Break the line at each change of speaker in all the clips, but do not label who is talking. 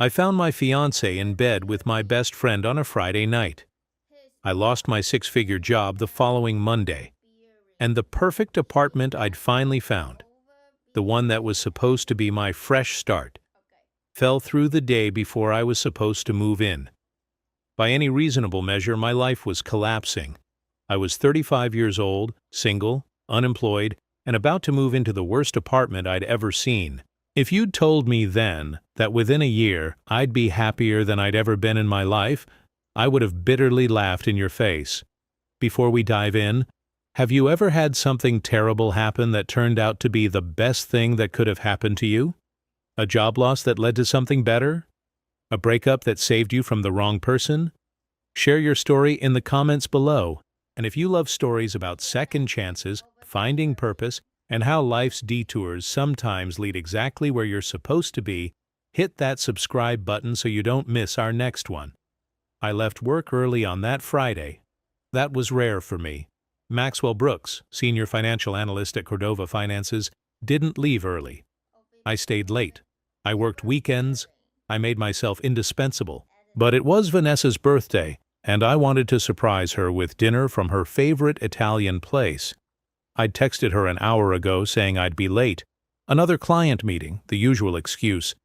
I found my fiancée in bed with my best friend on a Friday night. I lost my six-figure job the following Monday, and the perfect apartment I'd finally found, the one that was supposed to be my fresh start, fell through the day before I was supposed to move in. By any reasonable measure, my life was collapsing. I was 35 years old, single, unemployed, and about to move into the worst apartment I'd ever seen. If you'd told me then that within a year I'd be happier than I'd ever been in my life, I would have bitterly laughed in your face. Before we dive in, have you ever had something terrible happen that turned out to be the best thing that could have happened to you? A job loss that led to something better? A breakup that saved you from the wrong person? Share your story in the comments below. And if you love stories about second chances, finding purpose, and how life's detours sometimes lead exactly where you're supposed to be, hit that subscribe button so you don't miss our next one. I left work early on that Friday. That was rare for me. Maxwell Brooks, senior financial analyst at Cordova Finances, didn't leave early. I stayed late. I worked weekends. I made myself indispensable. But it was Vanessa's birthday, and I wanted to surprise her with dinner from her favorite Italian place. I'd texted her an hour ago saying I'd be late. Another client meeting, the usual excuse.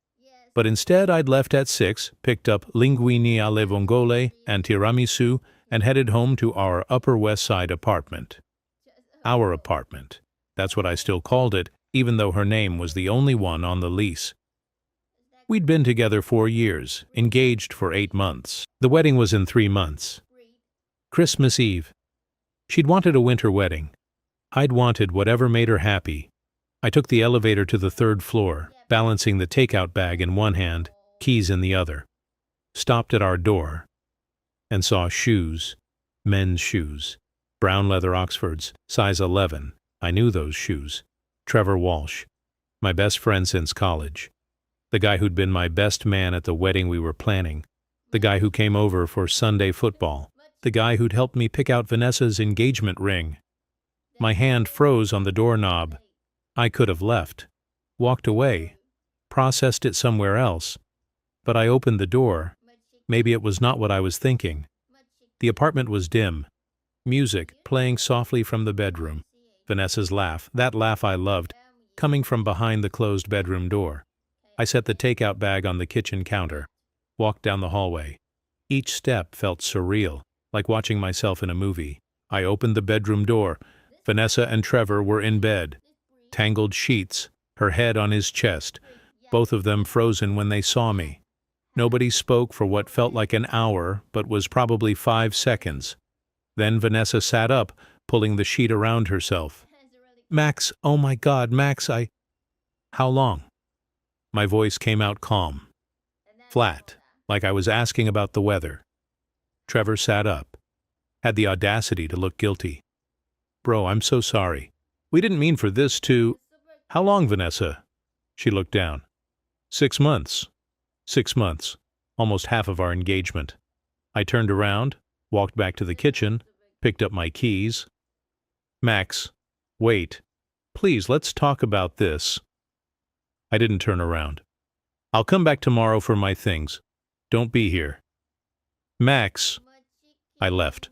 But instead I'd left at 6, picked up linguine alle vongole and tiramisu, and headed home to our Upper West Side apartment. Our apartment. That's what I still called it, even though her name was the only one on the lease. We'd been together 4 years, engaged for 8 months. The wedding was in 3 months. Christmas Eve. She'd wanted a winter wedding. I'd wanted whatever made her happy. I took the elevator to the 3rd floor, balancing the takeout bag in one hand, keys in the other. Stopped at our door and saw shoes, men's shoes, brown leather Oxfords, size 11. I knew those shoes. Trevor Walsh, my best friend since college. The guy who'd been my best man at the wedding we were planning. The guy who came over for Sunday football. The guy who'd helped me pick out Vanessa's engagement ring. My hand froze on the doorknob. I could have left, walked away, processed it somewhere else. But I opened the door. Maybe it was not what I was thinking. The apartment was dim. Music playing softly from the bedroom. Vanessa's laugh, that laugh I loved, coming from behind the closed bedroom door. I set the takeout bag on the kitchen counter, walked down the hallway. Each step felt surreal, like watching myself in a movie. I opened the bedroom door. Vanessa and Trevor were in bed. Tangled sheets, her head on his chest, both of them frozen when they saw me. Nobody spoke for what felt like an hour, but was probably 5 seconds. Then Vanessa sat up, pulling the sheet around herself. "Max, oh my God, Max, How long?" My voice came out calm, flat, like I was asking about the weather. Trevor sat up, had the audacity to look guilty. "Bro, I'm so sorry. We didn't mean for this to—" "How long, Vanessa?" She looked down. 6 months. 6 months. Almost half of our engagement. I turned around, walked back to the kitchen, picked up my keys. "Max, wait. Please, let's talk about this." I didn't turn around. "I'll come back tomorrow for my things. Don't be here." "Max." I left.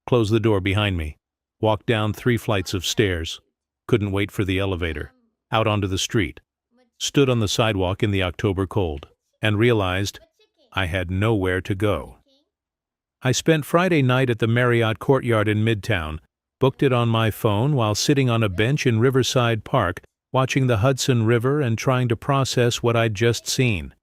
Closed the door behind me. Walked down 3 flights of stairs. Couldn't wait for the elevator. Out onto the street. Stood on the sidewalk in the October cold. And realized I had nowhere to go. I spent Friday night at the Marriott Courtyard in Midtown, booked it on my phone while sitting on a bench in Riverside Park, watching the Hudson River and trying to process what I'd just seen.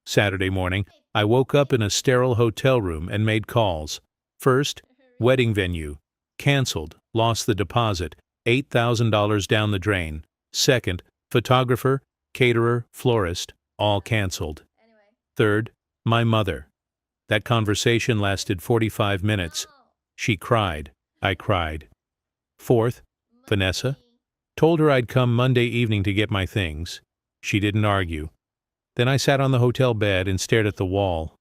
Saturday morning, I woke up in a sterile hotel room and made calls. First, wedding venue. Canceled, lost the deposit, $8,000 down the drain. Second, photographer, caterer, florist, all canceled. Third, my mother. That conversation lasted 45 minutes. She cried. I cried. Fourth, Vanessa. Told her I'd come Monday evening to get my things. She didn't argue. Then I sat on the hotel bed and stared at the wall.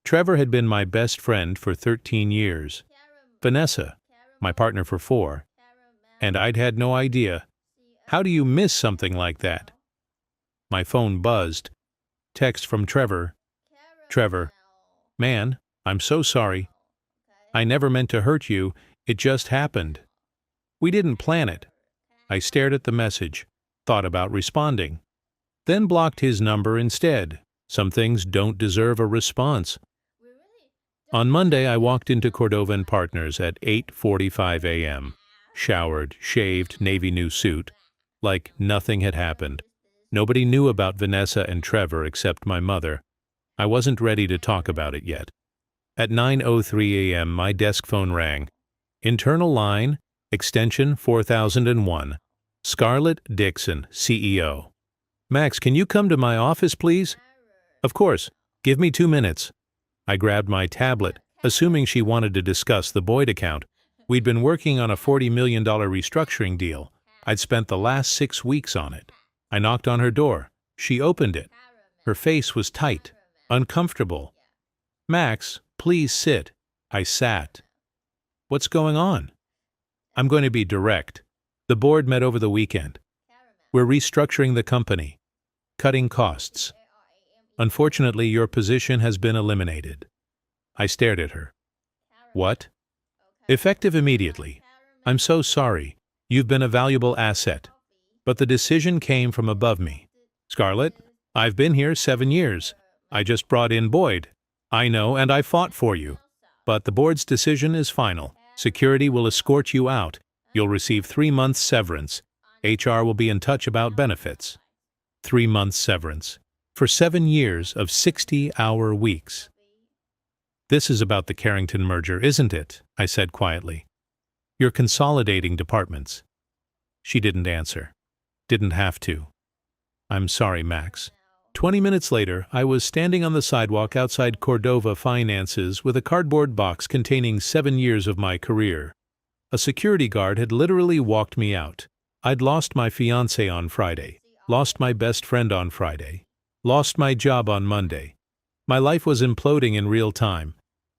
Trevor had been my best friend for 13 years. Vanessa, my partner for 4. And I'd had no idea. How do you miss something like that? My phone buzzed. Text from Trevor, Trevor, man, I'm so sorry. I never meant to hurt you, it just happened. We didn't plan it. I stared at the message, thought about responding, then blocked his number instead. Some things don't deserve a response. On Monday, I walked into Cordova and Partners at 8:45 a.m., showered, shaved, navy new suit, like nothing had happened. Nobody knew about Vanessa and Trevor except my mother. I wasn't ready to talk about it yet. At 9:03 a.m., my desk phone rang. Internal line, extension 4001. Scarlett Dixon, CEO. Max, can you come to my office, please? Of course. Give me 2 minutes. I grabbed my tablet, assuming she wanted to discuss the Boyd account. We'd been working on a $40 million restructuring deal. I'd spent the last 6 weeks on it. I knocked on her door. She opened it. Her face was tight, uncomfortable. Max, please sit. I sat. What's going on? I'm going to be direct. The board met over the weekend. We're restructuring the company, cutting costs. Unfortunately, your position has been eliminated. I stared at her. What? Effective immediately. I'm so sorry. You've been a valuable asset. But the decision came from above me. Scarlett, I've been here 7 years. I just brought in Boyd. I know, and I fought for you. But the board's decision is final. Security will escort you out. You'll receive 3 months severance. HR will be in touch about benefits. 3 months severance. For 7 years of 60-hour weeks. This is about the Carrington merger, isn't it? I said quietly. You're consolidating departments. She didn't answer. Didn't have to. I'm sorry, Max. 20 minutes later, I was standing on the sidewalk outside Cordova Finances with a cardboard box containing 7 years of my career. A security guard had literally walked me out. I'd lost my fiancée on Friday, lost my best friend on Friday, lost my job on Monday. My life was imploding in real time.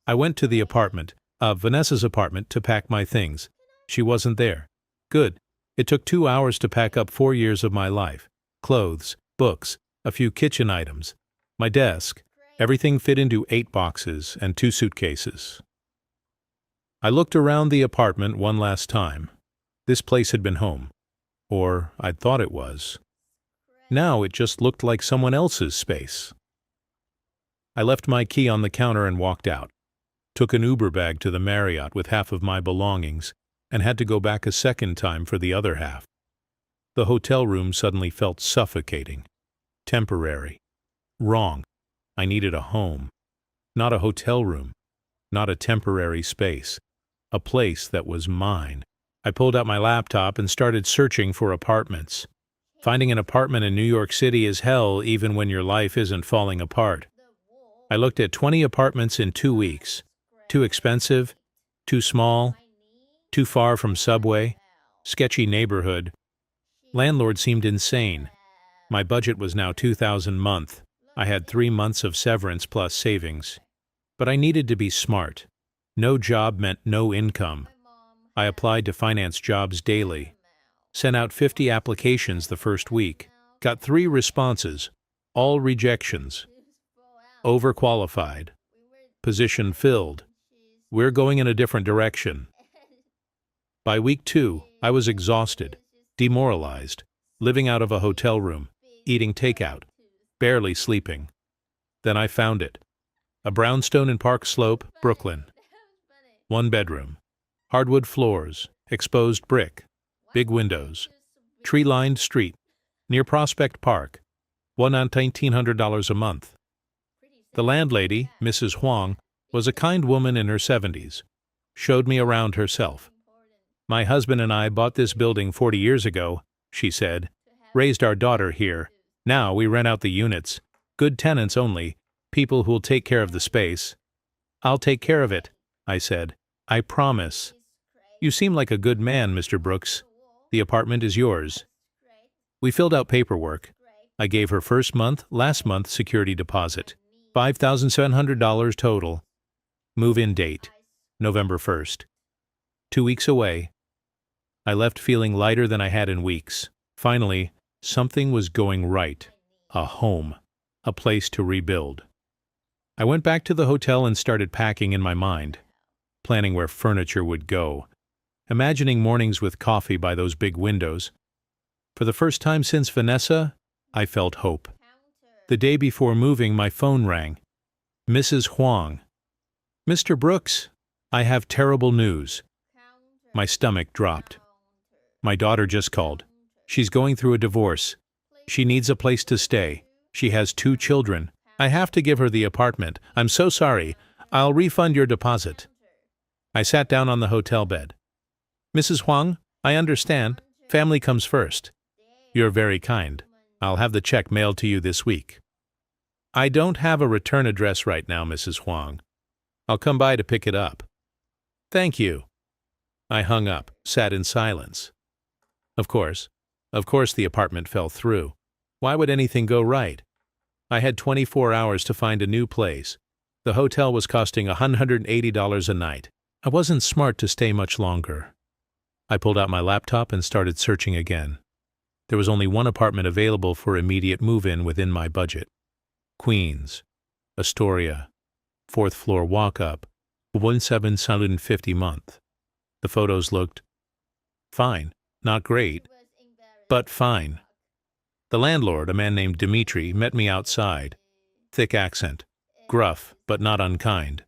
I went to the apartment, Vanessa's apartment, to pack my things. She wasn't there. Good. It took 2 hours to pack up 4 years of my life. Clothes, books, a few kitchen items, my desk. Everything fit into 8 boxes and 2 suitcases. I looked around the apartment one last time. This place had been home. Or I'd thought it was. Now it just looked like someone else's space. I left my key on the counter and walked out. Took an Uber bag to the Marriott with half of my belongings and had to go back a second time for the other half. The hotel room suddenly felt suffocating. Temporary. Wrong. I needed a home. Not a hotel room. Not a temporary space. A place that was mine. I pulled out my laptop and started searching for apartments. Finding an apartment in New York City is hell even when your life isn't falling apart. I looked at 20 apartments in 2 weeks. Too expensive, too small, too far from subway, sketchy neighborhood. Landlord seemed insane. My budget was now $2,000 a month. I had 3 months of severance plus savings. But I needed to be smart. No job meant no income. I applied to finance jobs daily. Sent out 50 applications the first week. Got 3 responses, all rejections. Overqualified. Position filled. We're going in a different direction. By week 2, I was exhausted, demoralized, living out of a hotel room, eating takeout, barely sleeping. Then I found it. A brownstone in Park Slope, Brooklyn. 1 bedroom. Hardwood floors, exposed brick, big windows. Tree-lined street, near Prospect Park. $1,900 a month. The landlady, Mrs. Huang, was a kind woman in her 70s. Showed me around herself. My husband and I bought this building 40 years ago, she said. Raised our daughter here. Now we rent out the units. Good tenants only. People who'll take care of the space. I'll take care of it, I said. I promise. You seem like a good man, Mr. Brooks. The apartment is yours. We filled out paperwork. I gave her last month security deposit. $5,700 total. Move-in date, November 1st. 2 weeks away. I left feeling lighter than I had in weeks. Finally, something was going right. A home. A place to rebuild. I went back to the hotel and started packing in my mind, planning where furniture would go, imagining mornings with coffee by those big windows. For the first time since Vanessa, I felt hope. The day before moving, my phone rang. Mrs. Huang. Mr. Brooks, I have terrible news. My stomach dropped. My daughter just called. She's going through a divorce. She needs a place to stay. She has 2 children. I have to give her the apartment. I'm so sorry. I'll refund your deposit. I sat down on the hotel bed. Mrs. Huang, I understand. Family comes first. You're very kind. I'll have the check mailed to you this week. I don't have a return address right now, Mrs. Huang. I'll come by to pick it up. Thank you. I hung up, sat in silence. Of course the apartment fell through. Why would anything go right? I had 24 hours to find a new place. The hotel was costing $180 a night. I wasn't smart to stay much longer. I pulled out my laptop and started searching again. There was only one apartment available for immediate move-in within my budget. Queens, Astoria, 4th floor walk-up, $1,750 month. The photos looked fine, not great, but fine. The landlord, a man named Dimitri, met me outside. Thick accent, gruff but not unkind.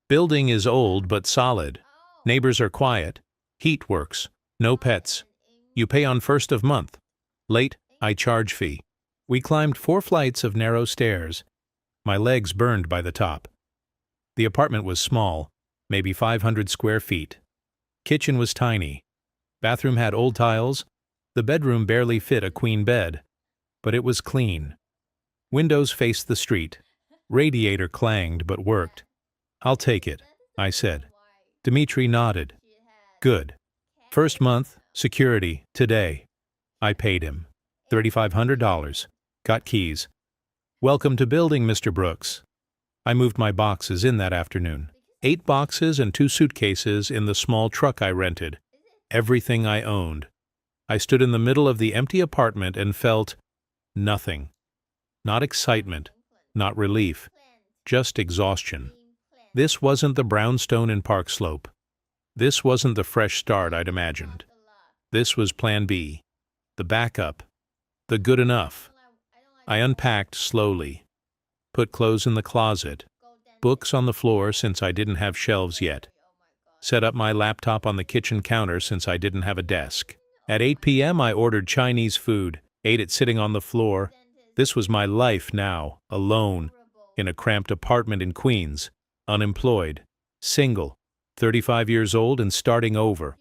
Building is old but solid. Neighbors are quiet. Heat works. No pets. You pay on 1st of month. Late, I charge fee. We climbed 4 flights of narrow stairs. My legs burned by the top. The apartment was small, maybe 500 square feet. Kitchen was tiny. Bathroom had old tiles. The bedroom barely fit a queen bed, but it was clean. Windows faced the street. Radiator clanged but worked. I'll take it, I said. Dimitri nodded. Good. 1st month, security, today. I paid him. $3,500. Got keys. Welcome to building, Mr. Brooks. I moved my boxes in that afternoon. 8 boxes and 2 suitcases in the small truck I rented. Everything I owned. I stood in the middle of the empty apartment and felt nothing. Not excitement, not relief, just exhaustion. This wasn't the brownstone in Park Slope. This wasn't the fresh start I'd imagined. This was Plan B, the backup, the good enough. I unpacked slowly, put clothes in the closet, books on the floor since I didn't have shelves yet, set up my laptop on the kitchen counter since I didn't have a desk. At 8 p.m. I ordered Chinese food, ate it sitting on the floor. This was my life now, alone, in a cramped apartment in Queens, unemployed, single, 35 years old and starting over.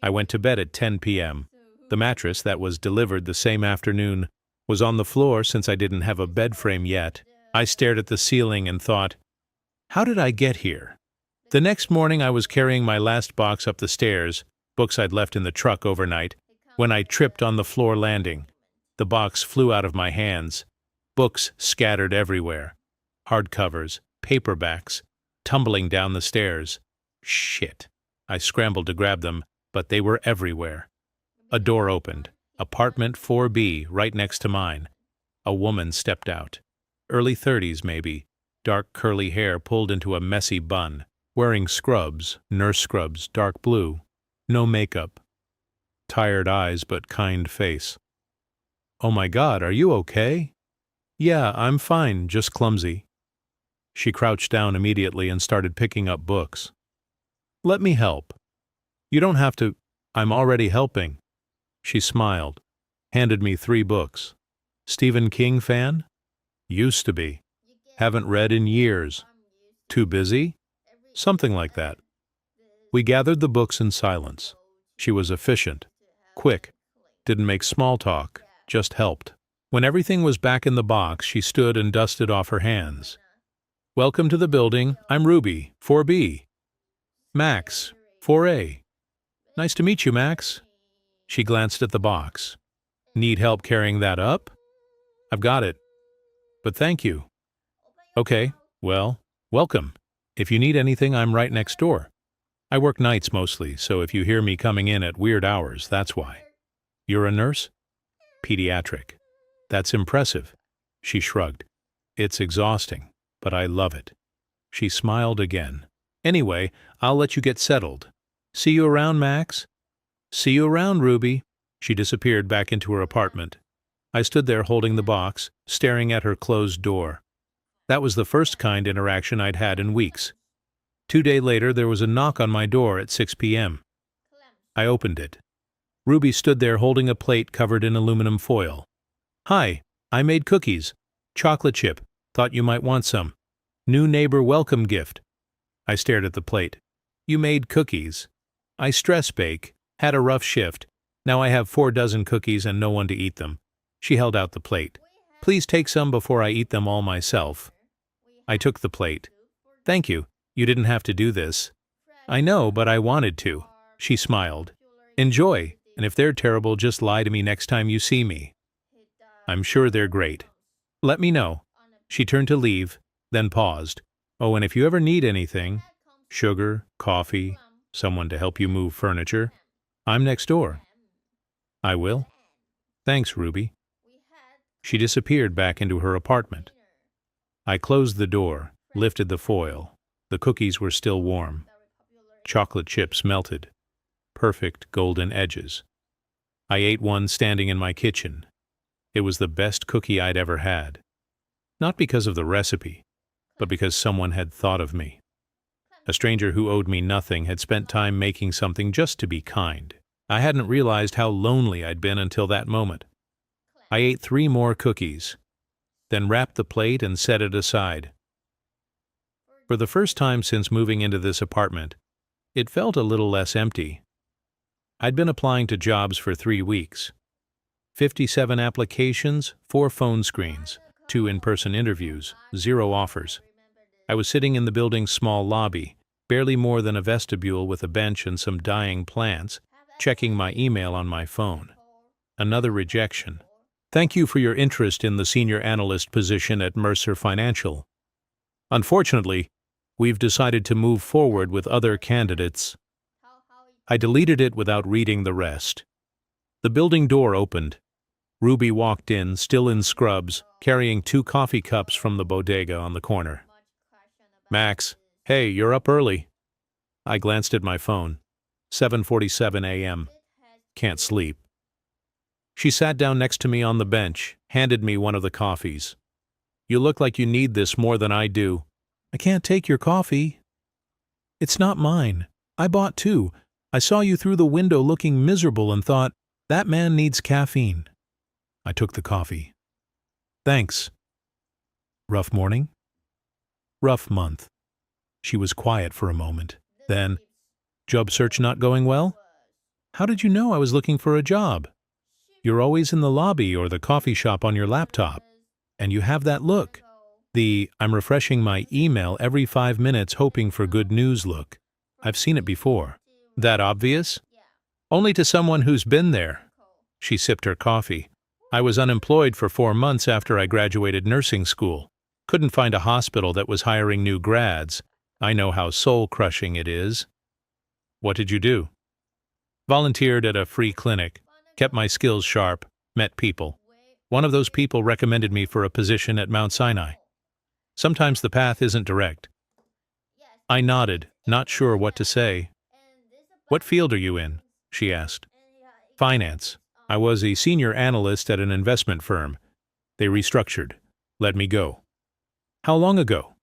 I went to bed at 10 p.m. The mattress that was delivered the same afternoon was on the floor since I didn't have a bed frame yet. I stared at the ceiling and thought, how did I get here? The next morning I was carrying my last box up the stairs, books I'd left in the truck overnight, when I tripped on the floor landing. The box flew out of my hands. Books scattered everywhere. Hardcovers, paperbacks, tumbling down the stairs. Shit. I scrambled to grab them, but they were everywhere. A door opened. Apartment 4B, right next to mine. A woman stepped out. Early 30s, maybe. Dark curly hair pulled into a messy bun. Wearing scrubs, nurse scrubs, dark blue. No makeup. Tired eyes but kind face. Oh my God, are you okay? Yeah, I'm fine, just clumsy. She crouched down immediately and started picking up books. Let me help. You don't have to. I'm already helping. She smiled, handed me 3 books. Stephen King fan? Used to be. Haven't read in years. Too busy? Something like that. We gathered the books in silence. She was efficient, quick, didn't make small talk, just helped. When everything was back in the box, she stood and dusted off her hands. Welcome to the building. I'm Ruby, 4B. Max, 4A. Nice to meet you, Max. She glanced at the box. Need help carrying that up? I've got it. But thank you. Okay, well, welcome. If you need anything, I'm right next door. I work nights mostly, so if you hear me coming in at weird hours, that's why. You're a nurse? Pediatric. That's impressive. She shrugged. It's exhausting. but I love it." She smiled again. "Anyway, I'll let you get settled. See you around, Max?" "See you around, Ruby." She disappeared back into her apartment. I stood there holding the box, staring at her closed door. That was the first kind interaction I'd had in weeks. 2 days later, there was a knock on my door at 6 p.m. I opened it. Ruby stood there holding a plate covered in aluminum foil. "Hi, I made cookies. Chocolate chip. Thought you might want some. New neighbor welcome gift." I stared at the plate. "You made cookies." "I stress bake. Had a rough shift. Now I have 4 dozen cookies and no one to eat them." She held out the plate. "Please take some before I eat them all myself." I took the plate. "Thank you. You didn't have to do this." "I know, but I wanted to." She smiled. "Enjoy, and if they're terrible, just lie to me next time you see me." "I'm sure they're great. Let me know." She turned to leave, then paused. "Oh, and if you ever need anything, sugar, coffee, someone to help you move furniture, I'm next door." "I will." "Thanks, Ruby." She disappeared back into her apartment. I closed the door, lifted the foil. The cookies were still warm. Chocolate chips melted. Perfect golden edges. I ate one standing in my kitchen. It was the best cookie I'd ever had. Not because of the recipe, but because someone had thought of me. A stranger who owed me nothing had spent time making something just to be kind. I hadn't realized how lonely I'd been until that moment. I ate 3 more cookies, then wrapped the plate and set it aside. For the first time since moving into this apartment, it felt a little less empty. I'd been applying to jobs for 3 weeks. 57 applications, 4 phone screens, 2 in-person interviews, 0 offers. I was sitting in the building's small lobby, barely more than a vestibule with a bench and some dying plants, checking my email on my phone. Another rejection. "Thank you for your interest in the senior analyst position at Mercer Financial. Unfortunately, we've decided to move forward with other candidates." I deleted it without reading the rest. The building door opened. Ruby walked in, still in scrubs, carrying 2 coffee cups from the bodega on the corner. "Max, hey, you're up early." I glanced at my phone. 7:47 a.m. Can't sleep. She sat down next to me on the bench, handed me one of the coffees. "You look like you need this more than I do." "I can't take your coffee." "It's not mine. I bought 2. I saw you through the window looking miserable and thought, that man needs caffeine." I took the coffee. "Thanks." "Rough morning?" "Rough month." She was quiet for a moment. Then, "Job search not going well?" "How did you know I was looking for a job?" "You're always in the lobby or the coffee shop on your laptop. And you have that look. I'm refreshing my email every 5 minutes hoping for good news look. I've seen it before." "That obvious?" "Only to someone who's been there." She sipped her coffee. "I was unemployed for 4 months after I graduated nursing school. Couldn't find a hospital that was hiring new grads. I know how soul-crushing it is." "What did you do?" "Volunteered at a free clinic. Kept my skills sharp. Met people. One of those people recommended me for a position at Mount Sinai. Sometimes the path isn't direct." I nodded, not sure what to say. "What field are you in?" she asked. "Finance. I was a senior analyst at an investment firm. They restructured. Let me go." "How long ago?"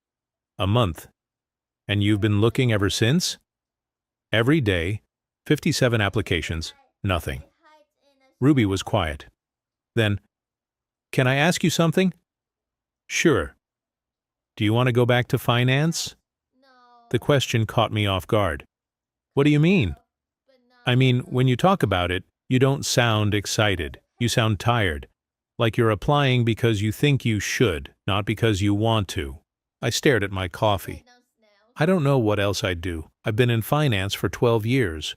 "A month." "And you've been looking ever since?" "Every day. 57 applications. Nothing." Ruby was quiet. Then, "Can I ask you something?" "Sure." "Do you want to go back to finance?" The question caught me off guard. "What do you mean?" "I mean, when you talk about it, you don't sound excited. You sound tired. Like you're applying because you think you should, not because you want to." I stared at my coffee. "I don't know what else I'd do. I've been in finance for 12 years.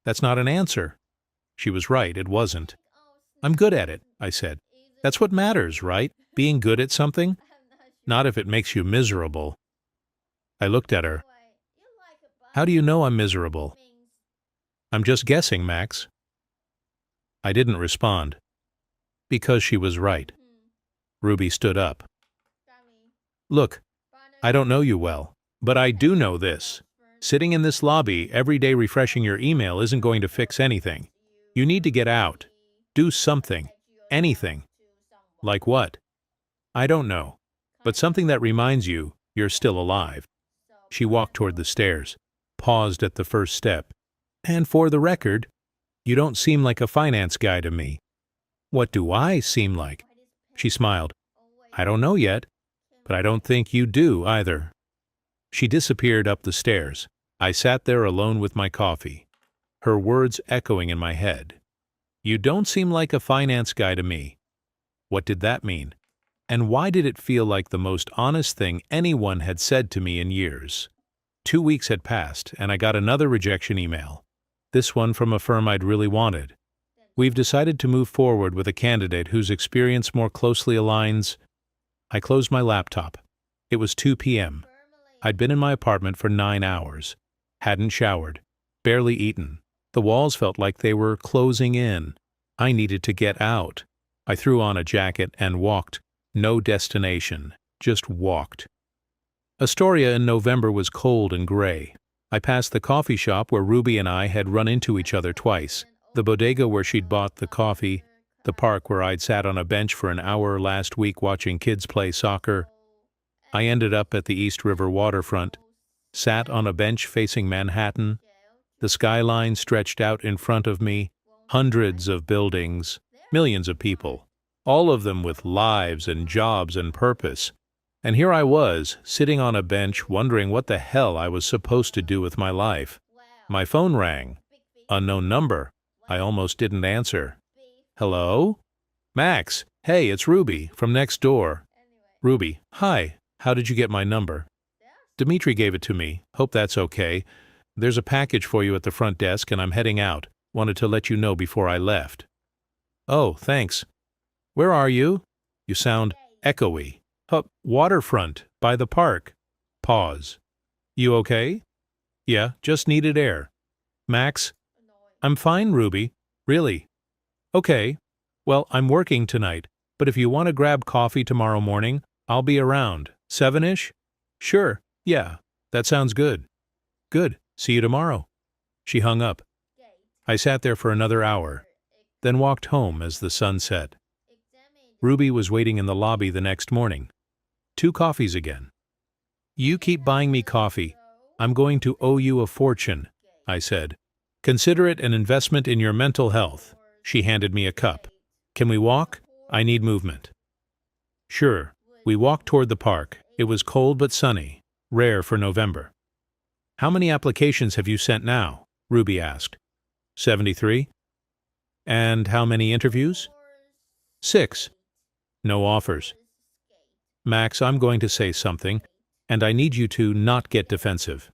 "That's not an answer." She was right, it wasn't. "I'm good at it," I said. "That's what matters, right? Being good at something? Not if it makes you miserable." I looked at her. "How do you know I'm miserable?" "I'm just guessing, Max." I didn't respond. Because she was right. Ruby stood up. "Look, I don't know you well, but I do know this. Sitting in this lobby every day refreshing your email isn't going to fix anything. You need to get out. Do something. Anything. Like what? I don't know. But something that reminds you you're still alive. She walked toward the stairs, paused at the first step. And for the record, you don't seem like a finance guy to me. What do I seem like? She smiled. I don't know yet, but I don't think you do either. She disappeared up the stairs. I sat there alone with my coffee, her words echoing in my head. You don't seem like a finance guy to me. What did that mean? And why did it feel like the most honest thing anyone had said to me in years? 2 weeks had passed, and I got another rejection email. This one from a firm I'd really wanted. We've decided to move forward with a candidate whose experience more closely aligns. I closed my laptop. It was 2 p.m. I'd been in my apartment for 9 hours. Hadn't showered. Barely eaten. The walls felt like they were closing in. I needed to get out. I threw on a jacket and walked. No destination. Just walked. Astoria in November was cold and gray. I passed the coffee shop where Ruby and I had run into each other twice, the bodega where she'd bought the coffee, the park where I'd sat on a bench for an hour last week watching kids play soccer. I ended up at the East River waterfront, sat on a bench facing Manhattan. The skyline stretched out in front of me, hundreds of buildings, millions of people, all of them with lives and jobs and purpose. And here I was, sitting on a bench wondering what the hell I was supposed to do with my life. My phone rang. Unknown number. I almost didn't answer. Hello? Max, hey, it's Ruby, from next door. Ruby, hi, how did you get my number? Dimitri gave it to me. Hope that's okay. There's a package for you at the front desk and I'm heading out. Wanted to let you know before I left. Oh, thanks. Where are you? You sound echoey. Waterfront, by the park. Pause. You okay? Yeah, just needed air. Max? I'm fine, Ruby. Really? Okay. Well, I'm working tonight, but if you want to grab coffee tomorrow morning, I'll be around. 7-ish? Sure. Yeah, that sounds good. Good. See you tomorrow. She hung up. I sat there for another hour, then walked home as the sun set. Ruby was waiting in the lobby the next morning. 2 coffees again. You keep buying me coffee. I'm going to owe you a fortune, I said. Consider it an investment in your mental health. She handed me a cup. Can we walk? I need movement. Sure. We walked toward the park. It was cold but sunny, rare for November. How many applications have you sent now? Ruby asked. 73. And how many interviews? 6. No offers. Max, I'm going to say something, and I need you to not get defensive.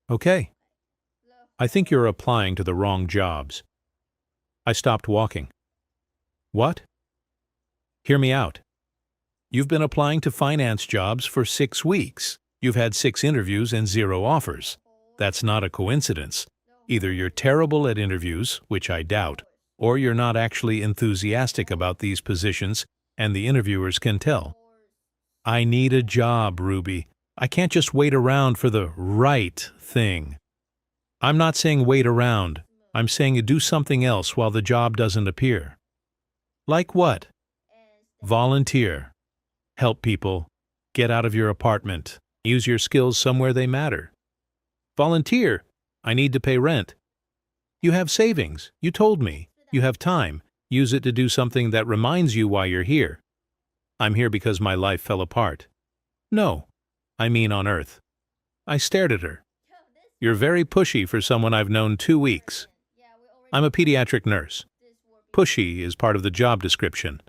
Okay. I think you're applying to the wrong jobs. I stopped walking. What? Hear me out. You've been applying to finance jobs for 6 weeks. You've had 6 interviews and 0 offers. That's not a coincidence. Either you're terrible at interviews, which I doubt, or you're not actually enthusiastic about these positions, and the interviewers can tell. I need a job, Ruby. I can't just wait around for the right thing. I'm not saying wait around. I'm saying do something else while the job doesn't appear. Like what? Volunteer. Help people. Get out of your apartment. Use your skills somewhere they matter. Volunteer. I need to pay rent. You have savings. You told me. You have time. Use it to do something that reminds you why you're here. I'm here because my life fell apart. No, I mean on Earth. I stared at her. You're very pushy for someone I've known 2 weeks. I'm a pediatric nurse. Pushy is part of the job description.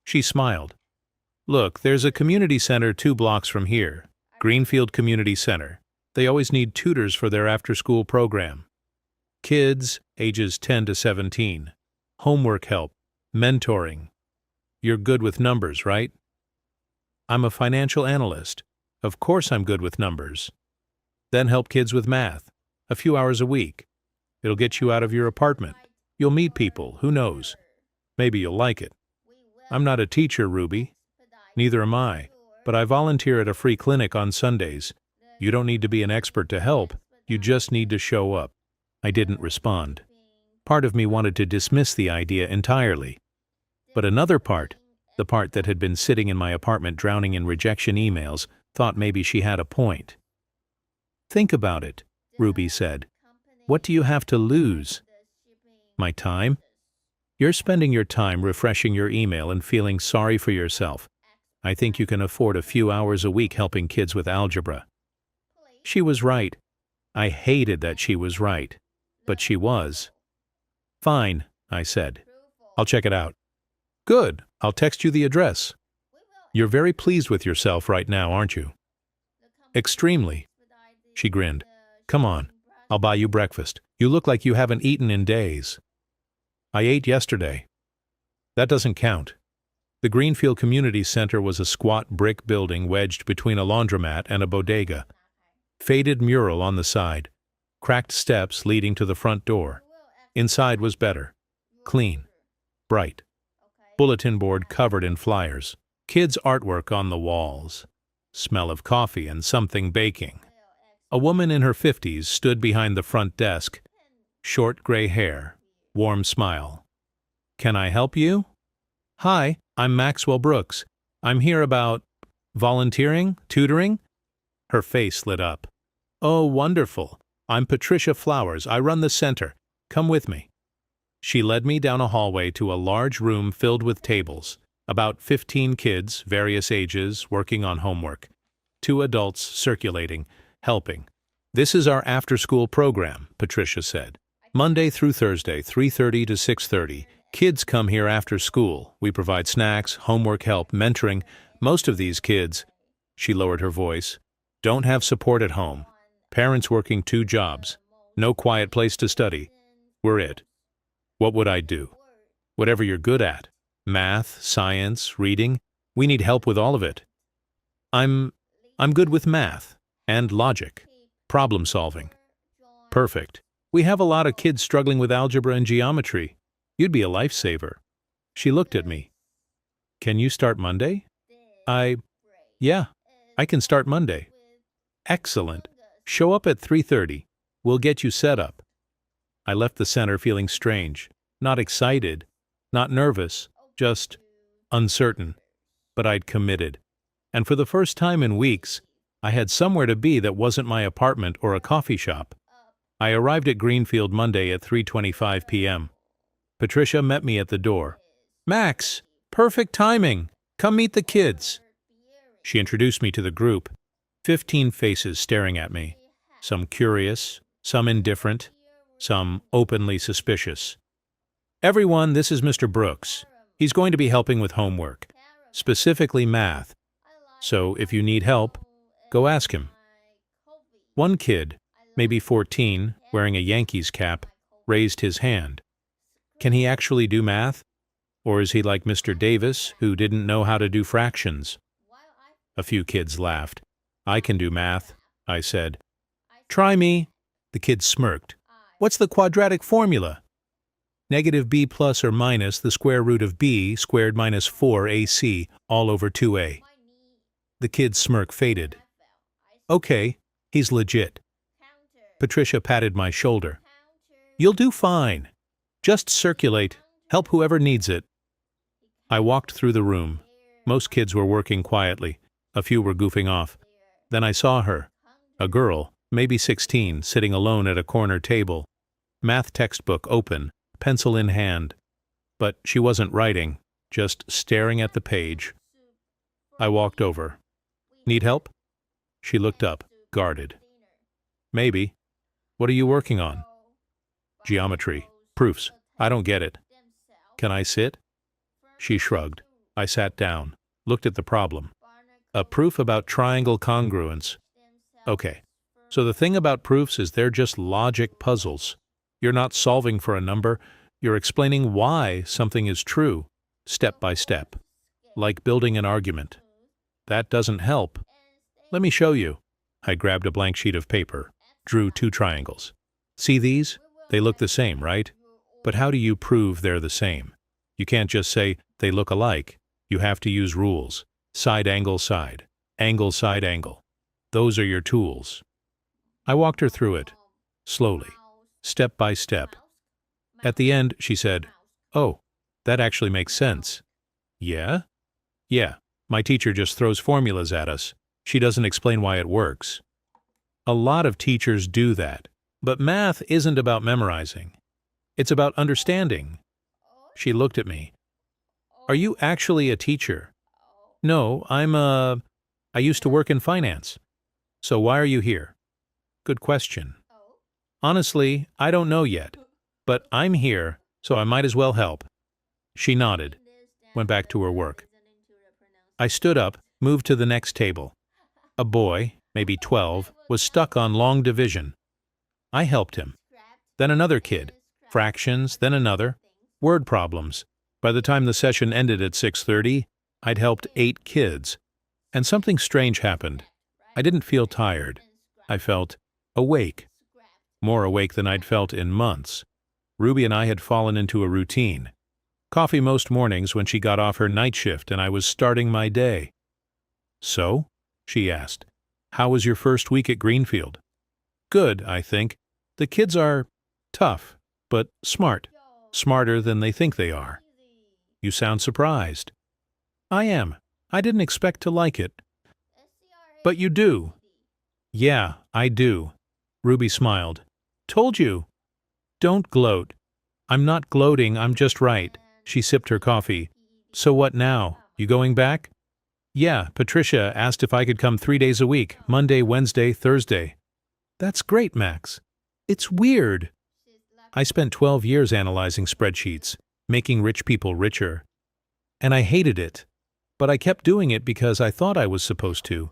She smiled. Look, there's a community center 2 blocks from here. Greenfield Community Center. They always need tutors for their after-school program. Kids, ages 10 to 17. Homework help. Mentoring. You're good with numbers, right? I'm a financial analyst. Of course I'm good with numbers. Then help kids with math. A few hours a week. It'll get you out of your apartment. You'll meet people, who knows? Maybe you'll like it. I'm not a teacher, Ruby. Neither am I. But I volunteer at a free clinic on Sundays. You don't need to be an expert to help, you just need to show up. I didn't respond. Part of me wanted to dismiss the idea entirely. But another part, the part that had been sitting in my apartment drowning in rejection emails, thought maybe she had a point. Think about it, Ruby said. What do you have to lose? My time? You're spending your time refreshing your email and feeling sorry for yourself. I think you can afford a few hours a week helping kids with algebra. She was right. I hated that she was right. But she was. Fine, I said. I'll check it out. Good, I'll text you the address. You're very pleased with yourself right now, aren't you? Extremely. She grinned. Come on, I'll buy you breakfast. You look like you haven't eaten in days. I ate yesterday. That doesn't count. The Greenfield Community Center was a squat brick building wedged between a laundromat and a bodega. Faded mural on the side. Cracked steps leading to the front door. Inside was better. Clean. Bright. Bulletin board covered in flyers. Kids' artwork on the walls. Smell of coffee and something baking. A woman in her 50s stood behind the front desk. Short gray hair. Warm smile. Can I help you? Hi, I'm Maxwell Brooks. I'm here about volunteering, tutoring? Her face lit up. Oh, wonderful. I'm Patricia Flowers. I run the center. Come with me. She led me down a hallway to a large room filled with tables. About 15 kids, various ages, working on homework. 2 adults circulating, helping. This is our after-school program, Patricia said. Monday through Thursday, 3:30 to 6:30. Kids come here after school. We provide snacks, homework help, mentoring. Most of these kids, she lowered her voice, don't have support at home. Parents working 2 jobs. No quiet place to study. We're it. What would I do? Whatever you're good at. Math, science, reading. We need help with all of it. I'm good with math and logic. Problem solving. Perfect. We have a lot of kids struggling with algebra and geometry. You'd be a lifesaver. She looked at me. Can you start Monday? Yeah, I can start Monday. Excellent. Show up at 3:30. We'll get you set up. I left the center feeling strange, not excited, not nervous, just uncertain. But I'd committed. And for the first time in weeks, I had somewhere to be that wasn't my apartment or a coffee shop. I arrived at Greenfield Monday at 3:25 p.m. Patricia met me at the door. Max, perfect timing. Come meet the kids. She introduced me to the group. 15 faces staring at me. Some curious, some indifferent, some openly suspicious. Everyone, this is Mr. Brooks. He's going to be helping with homework, specifically math. So if you need help, go ask him. One kid, maybe 14, wearing a Yankees cap, raised his hand. Can he actually do math? Or is he like Mr. Davis, who didn't know how to do fractions? A few kids laughed. I can do math, I said. Try me. The kids smirked. What's the quadratic formula? Negative b plus or minus the square root of b squared minus 4ac all over 2a. The kid's smirk faded. Okay, he's legit. Patricia patted my shoulder. You'll do fine. Just circulate. Help whoever needs it. I walked through the room. Most kids were working quietly. A few were goofing off. Then I saw her. A girl, maybe 16, sitting alone at a corner table. Math textbook open, pencil in hand. But she wasn't writing, just staring at the page. I walked over. Need help? She looked up, guarded. Maybe. What are you working on? Geometry. Proofs. I don't get it. Can I sit? She shrugged. I sat down, looked at the problem. A proof about triangle congruence. Okay. So the thing about proofs is they're just logic puzzles. You're not solving for a number. You're explaining why something is true, step by step. Like building an argument. That doesn't help. Let me show you. I grabbed a blank sheet of paper, drew 2 triangles. See these? They look the same, right? But how do you prove they're the same? You can't just say they look alike. You have to use rules. Side angle side. Angle, side angle. Those are your tools. I walked her through it, slowly, step by step. At the end, she said, "Oh, that actually makes sense." Yeah? Yeah. My teacher just throws formulas at us. She doesn't explain why it works. A lot of teachers do that. But math isn't about memorizing. It's about understanding. She looked at me. "Are you actually a teacher?" "No, I used to work in finance." "So why are you here?" "Good question. Honestly, I don't know yet. But I'm here, so I might as well help." She nodded, went back to her work. I stood up, moved to the next table. A boy, maybe 12, was stuck on long division. I helped him. Then another kid. Fractions, then another. Word problems. By the time the session ended at 6:30, I'd helped 8 kids. And something strange happened. I didn't feel tired. I felt awake. More awake than I'd felt in months. Ruby and I had fallen into a routine. Coffee most mornings when she got off her night shift and I was starting my day. "So?" she asked. "How was your first week at Greenfield?" "Good, I think. The kids are tough, but smart. Smarter than they think they are." "You sound surprised." "I am. I didn't expect to like it." "But you do." "Yeah, I do." Ruby smiled. "Told you." "Don't gloat." "I'm not gloating, I'm just right." She sipped her coffee. "So what now? You going back?" "Yeah, Patricia asked if I could come 3 days a week, Monday, Wednesday, Thursday." "That's great, Max." "It's weird." I spent 12 years analyzing spreadsheets, making rich people richer. And I hated it. But I kept doing it because I thought I was supposed to.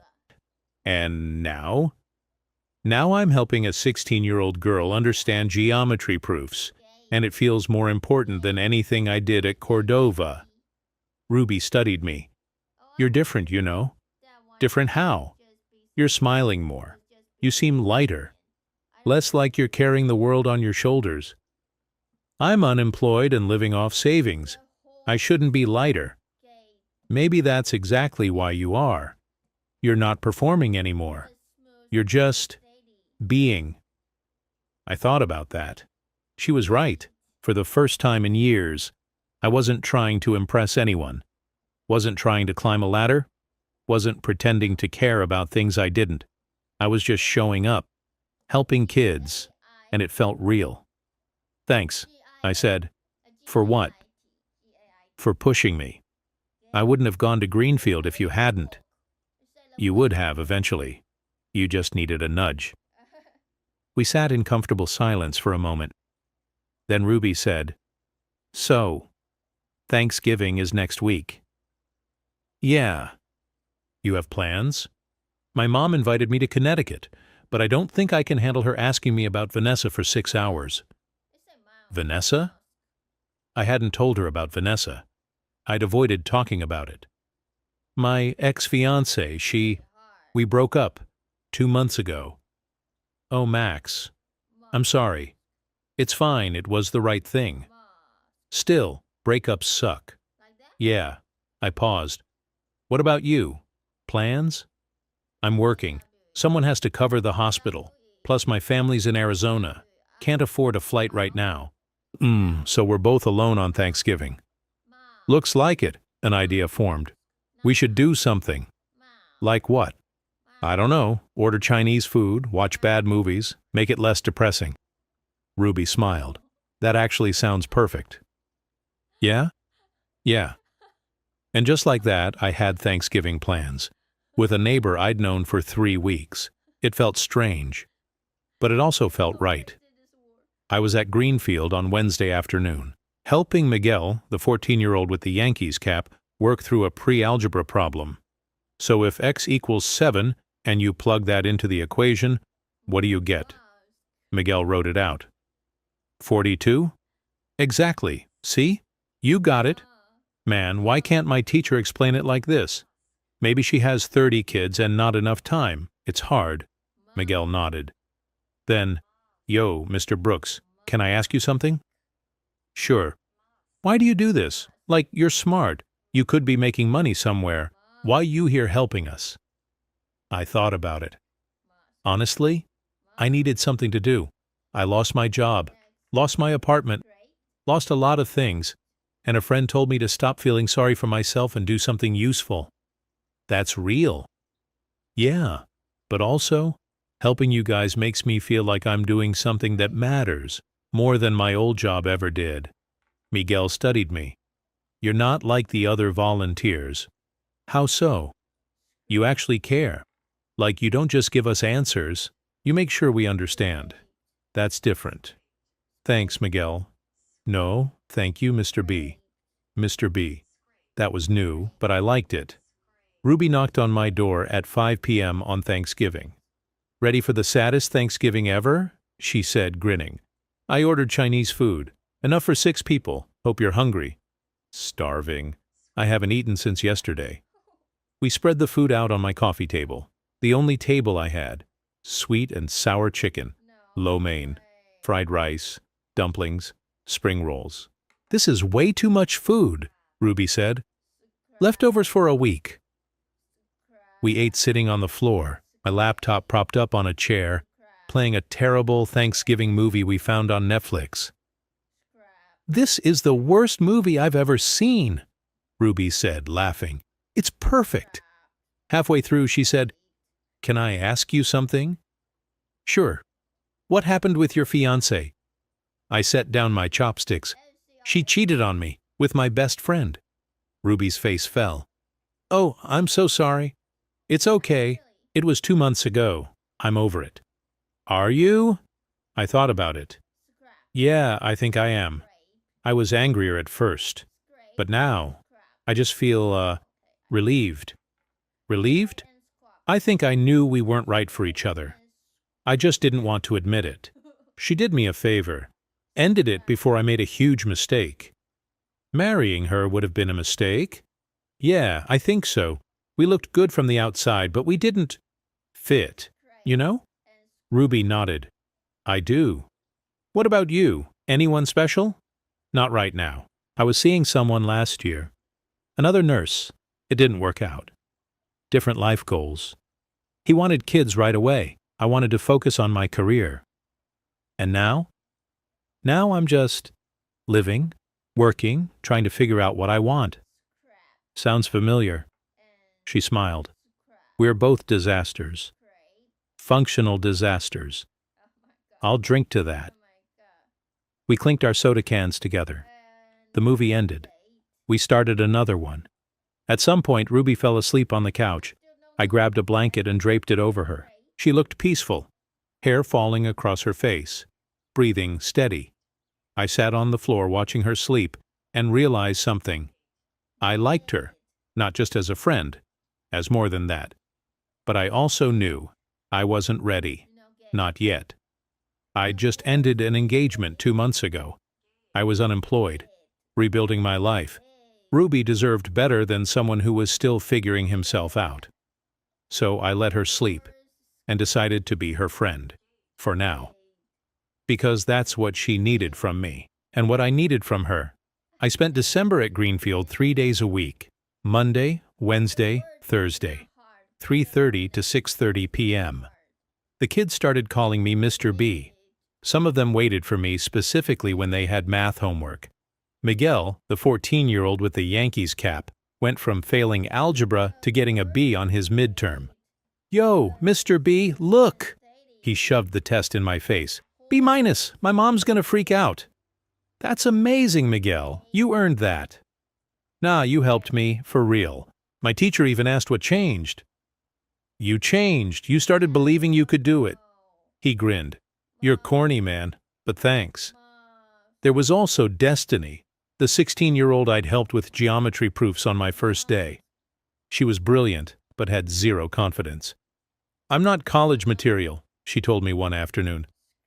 And now? Now I'm helping a 16-year-old girl understand geometry proofs, and it feels more important than anything I did at Cordova. Ruby studied me. "You're different, you know." "Different how?" "You're smiling more. You seem lighter. Less like you're carrying the world on your shoulders." "I'm unemployed and living off savings. I shouldn't be lighter." "Maybe that's exactly why you are. You're not performing anymore. You're just being." I thought about that. She was right. For the first time in years, I wasn't trying to impress anyone. Wasn't trying to climb a ladder. Wasn't pretending to care about things I didn't. I was just showing up, helping kids, and it felt real. "Thanks," I said. "For what?" "For pushing me. I wouldn't have gone to Greenfield if you hadn't." "You would have eventually. You just needed a nudge." We sat in comfortable silence for a moment. Then Ruby said, "So, Thanksgiving is next week." "Yeah." "You have plans?" "My mom invited me to Connecticut, but I don't think I can handle her asking me about Vanessa for 6 hours." "Vanessa?" I hadn't told her about Vanessa. I'd avoided talking about it. "My ex-fiancée, we broke up 2 months ago." "Oh, Max. I'm sorry." "It's fine, it was the right thing." "Still, breakups suck." "Yeah." I paused. "What about you? Plans?" "I'm working. Someone has to cover the hospital. Plus my family's in Arizona. Can't afford a flight right now." So we're both alone on Thanksgiving." "Looks like it," an idea formed. "We should do something." "Like what?" "I don't know. Order Chinese food, watch bad movies, make it less depressing." Ruby smiled. "That actually sounds perfect." "Yeah?" "Yeah." And just like that, I had Thanksgiving plans. With a neighbor I'd known for 3 weeks. It felt strange. But it also felt right. I was at Greenfield on Wednesday afternoon, helping Miguel, the 14-year-old with the Yankees cap, work through a pre-algebra problem. So if x equals 7, and you plug that into the equation, what do you get? Miguel wrote it out. 42? Exactly. See? You got it. Man, why can't my teacher explain it like this? Maybe she has 30 kids and not enough time. It's hard. Miguel nodded. Then, "Yo, Mr. Brooks, can I ask you something?" "Sure." "Why do you do this? Like, you're smart. You could be making money somewhere. Why you here helping us?" I thought about it. Honestly, I needed something to do. I lost my job, lost my apartment, lost a lot of things, and a friend told me to stop feeling sorry for myself and do something useful. That's real. Yeah, but also, helping you guys makes me feel like I'm doing something that matters more than my old job ever did. Miguel studied me. You're not like the other volunteers. How so? You actually care. Like you don't just give us answers, you make sure we understand. That's different. Thanks, Miguel. No, thank you, Mr. B. Mr. B. That was new, but I liked it. Ruby knocked on my door at 5 p.m. on Thanksgiving. Ready for the saddest Thanksgiving ever? She said, grinning. I ordered Chinese food. Enough for 6 people. Hope you're hungry. Starving. I haven't eaten since yesterday. We spread the food out on my coffee table. The only table I had. Sweet and sour chicken, lo mein, fried rice, dumplings, spring rolls. This is way too much food, Ruby said. Leftovers for a week. We ate sitting on the floor, my laptop propped up on a chair, playing a terrible Thanksgiving movie we found on Netflix. This is the worst movie I've ever seen, Ruby said, laughing. It's perfect. Halfway through, she said, Can I ask you something? Sure. What happened with your fiancée? I set down my chopsticks. She cheated on me with my best friend. Ruby's face fell. Oh, I'm so sorry. It's okay. It was 2 months ago. I'm over it. Are you? I thought about it. Yeah, I think I am. I was angrier at first. But now, I just feel, relieved. Relieved? I think I knew we weren't right for each other. I just didn't want to admit it. She did me a favor. Ended it before I made a huge mistake. Marrying her would have been a mistake? Yeah, I think so. We looked good from the outside, but we didn't fit, you know? Ruby nodded. I do. What about you? Anyone special? Not right now. I was seeing someone last year. Another nurse. It didn't work out. Different life goals. He wanted kids right away. I wanted to focus on my career. And now? Now I'm just living, working, trying to figure out what I want. Sounds familiar. She smiled. We're both disasters. Functional disasters. I'll drink to that. We clinked our soda cans together. The movie ended. We started another one. At some point, Ruby fell asleep on the couch. I grabbed a blanket and draped it over her. She looked peaceful, hair falling across her face, breathing steady. I sat on the floor watching her sleep and realized something. I liked her, not just as a friend, as more than that. But I also knew I wasn't ready. Not yet. I just ended an engagement 2 months ago. I was unemployed, rebuilding my life. Ruby deserved better than someone who was still figuring himself out. So I let her sleep and decided to be her friend, for now. Because that's what she needed from me, and what I needed from her. I spent December at Greenfield 3 days a week, Monday, Wednesday, Thursday, 3:30 to 6:30 p.m. The kids started calling me Mr. B. Some of them waited for me specifically when they had math homework. Miguel, the 14-year-old with the Yankees cap, went from failing algebra to getting a B on his midterm. Yo, Mr. B, look! He shoved the test in my face. B-, my mom's gonna freak out. That's amazing, Miguel. You earned that. Nah, you helped me, for real. My teacher even asked what changed. You changed. You started believing you could do it. He grinned. You're corny, man, but thanks. There was also Destiny, the 16-year-old I'd helped with geometry proofs on my first day. She was brilliant, but had zero confidence. I'm not college material, she told me one afternoon.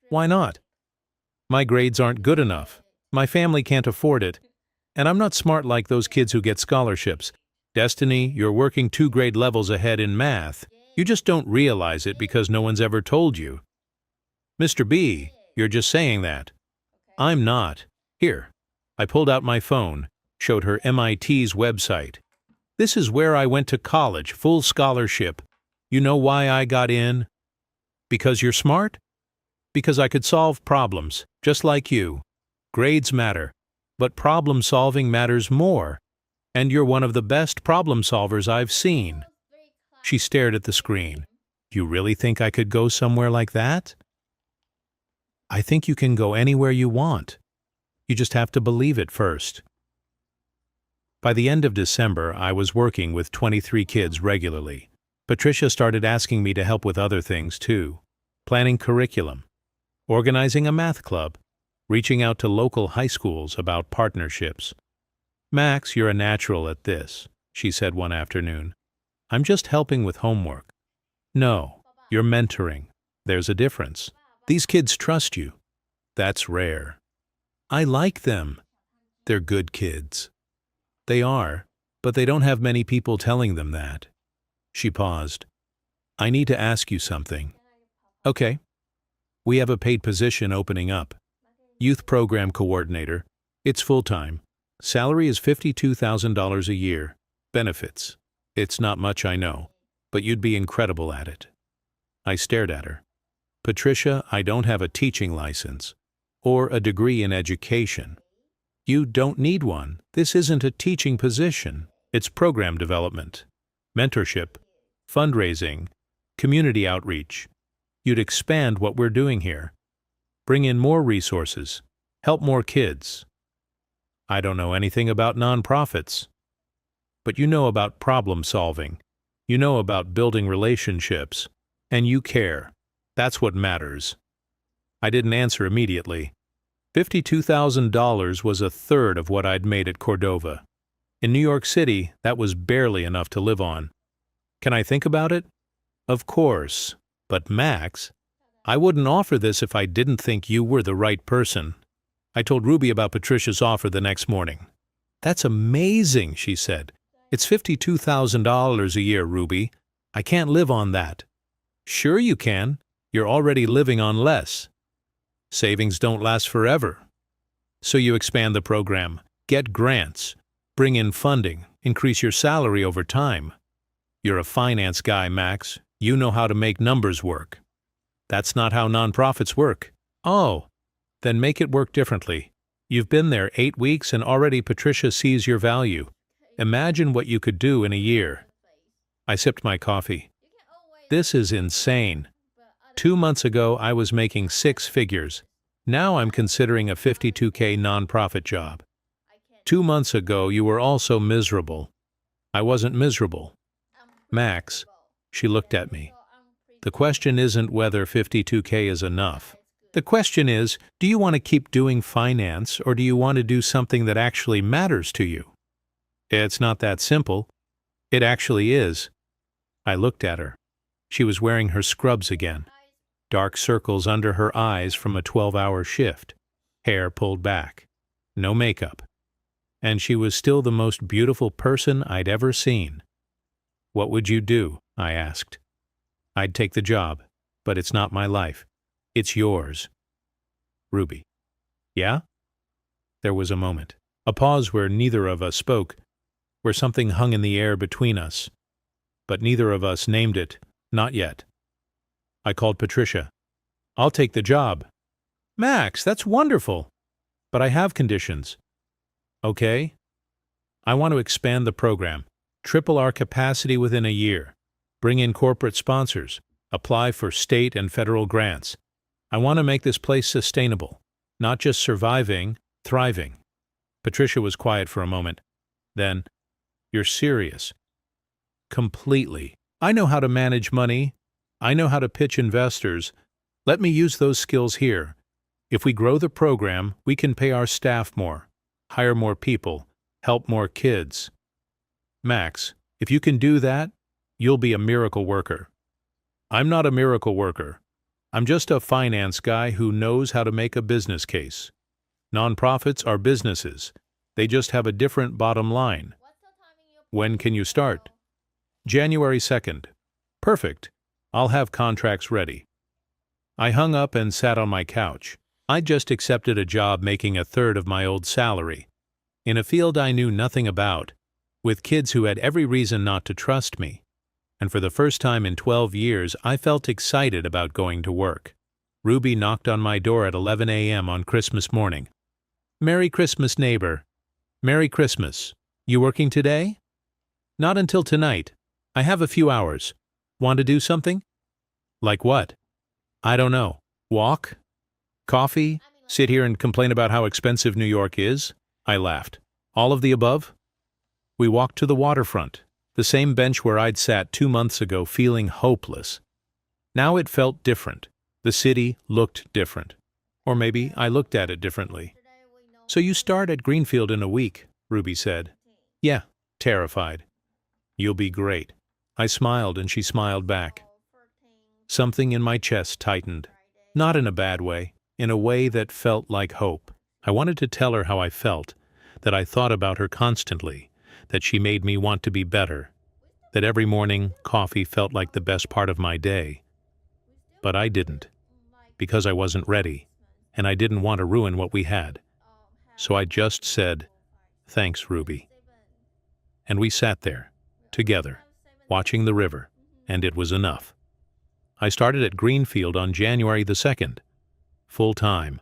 Why not? My grades aren't good enough. My family can't afford it. And I'm not smart like those kids who get scholarships. Destiny, you're working 2 grade levels ahead in math. You just don't realize it because no one's ever told you. Mr. B, you're just saying that. I'm not. Here. I pulled out my phone, showed her MIT's website. This is where I went to college, full scholarship. You know why I got in? Because you're smart? Because I could solve problems, just like you. Grades matter, but problem solving matters more, and you're one of the best problem solvers I've seen. She stared at the screen. You really think I could go somewhere like that? I think you can go anywhere you want. You just have to believe it first. By the end of December, I was working with 23 kids regularly. Patricia started asking me to help with other things too. Planning curriculum, organizing a math club, reaching out to local high schools about partnerships. Max, you're a natural at this, she said one afternoon. I'm just helping with homework. No, you're mentoring. There's a difference. These kids trust you. That's rare. I like them. They're good kids. They are, but they don't have many people telling them that. She paused. I need to ask you something. Okay. We have a paid position opening up. Youth Program Coordinator. It's full-time. Salary is $52,000 a year. Benefits. It's not much, I know, but you'd be incredible at it. I stared at her. Patricia, I don't have a teaching license or a degree in education. You don't need one. This isn't a teaching position. It's program development, mentorship, fundraising, community outreach. You'd expand what we're doing here. Bring in more resources. Help more kids. I don't know anything about nonprofits. But you know about problem solving. You know about building relationships. And you care. That's what matters. I didn't answer immediately. $52,000 was a third of what I'd made at Cordova. In New York City, that was barely enough to live on. Can I think about it? Of course. But Max, I wouldn't offer this if I didn't think you were the right person. I told Ruby about Patricia's offer the next morning. That's amazing, she said. It's $52,000 a year, Ruby. I can't live on that. Sure you can. You're already living on less. Savings don't last forever. So you expand the program, get grants, bring in funding, increase your salary over time. You're a finance guy, Max. You know how to make numbers work. That's not how nonprofits work. Oh, then make it work differently. You've been there 8 weeks and already Patricia sees your value. Imagine what you could do in a year. I sipped my coffee. This is insane. 2 months ago, I was making 6 figures. Now I'm considering a $52K nonprofit job. 2 months ago, you were also miserable. I wasn't miserable. Max, she looked at me. The question isn't whether $52K is enough. The question is, do you want to keep doing finance or do you want to do something that actually matters to you? It's not that simple. It actually is. I looked at her. She was wearing her scrubs again. Dark circles under her eyes from a 12-hour shift. Hair pulled back. No makeup. And she was still the most beautiful person I'd ever seen. What would you do? I asked. I'd take the job, but it's not my life. It's yours. Ruby. Yeah? There was a moment. A pause where neither of us spoke, where something hung in the air between us. But neither of us named it. Not yet. I called Patricia. I'll take the job. Max, that's wonderful. But I have conditions. Okay. I want to expand the program, triple our capacity within a year, bring in corporate sponsors, apply for state and federal grants. I want to make this place sustainable, not just surviving, thriving. Patricia was quiet for a moment. Then, you're serious. Completely. I know how to manage money. I know how to pitch investors. Let me use those skills here. If we grow the program, we can pay our staff more, hire more people, help more kids. Max, if you can do that, you'll be a miracle worker. I'm not a miracle worker. I'm just a finance guy who knows how to make a business case. Nonprofits are businesses. They just have a different bottom line. When can you start? January 2nd. Perfect. I'll have contracts ready. I hung up and sat on my couch. I'd just accepted a job making a third of my old salary, in a field I knew nothing about, with kids who had every reason not to trust me. and for the first time in 12 years, I felt excited about going to work. Ruby knocked on my door at 11 a.m. on Christmas morning. "Merry Christmas, neighbor." "Merry Christmas. You working today?" "Not until tonight. I have a few hours. Want to do something?" "Like what?" "I don't know. Walk? Coffee? Sit here and complain about how expensive New York is?" I laughed. "All of the above?" We walked to the waterfront, the same bench where I'd sat 2 months ago feeling hopeless. Now it felt different. The city looked different. Or maybe I looked at it differently. "So you start at Greenfield in a week," Ruby said. "Yeah," terrified. "You'll be great." I smiled and she smiled back. Something in my chest tightened. Not in a bad way, in a way that felt like hope. I wanted to tell her how I felt, that I thought about her constantly, that she made me want to be better, that every morning coffee felt like the best part of my day. But I didn't, because I wasn't ready, and I didn't want to ruin what we had. So I just said, "Thanks, Ruby." And we sat there, together, watching the river, and it was enough. I started at Greenfield on January the 2nd. Full-time.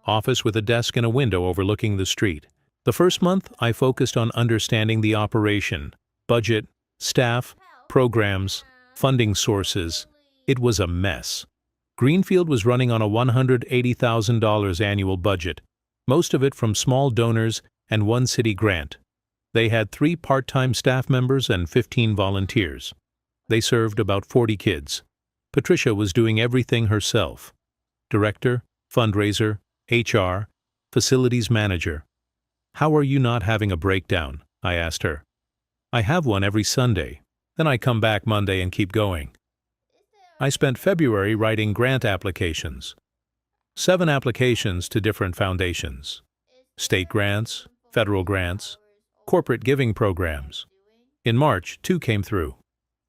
Office with a desk and a window overlooking the street. The first month, I focused on understanding the operation, budget, staff, programs, funding sources. It was a mess. Greenfield was running on a $180,000 annual budget, most of it from small donors and one city grant. They had 3 part-time staff members and 15 volunteers. They served about 40 kids. Patricia was doing everything herself. Director, fundraiser, HR, facilities manager. "How are you not having a breakdown?" I asked her. "I have one every Sunday. Then I come back Monday and keep going." I spent February writing grant applications. 7 applications to different foundations. State grants, federal grants, corporate giving programs. In March, 2 came through.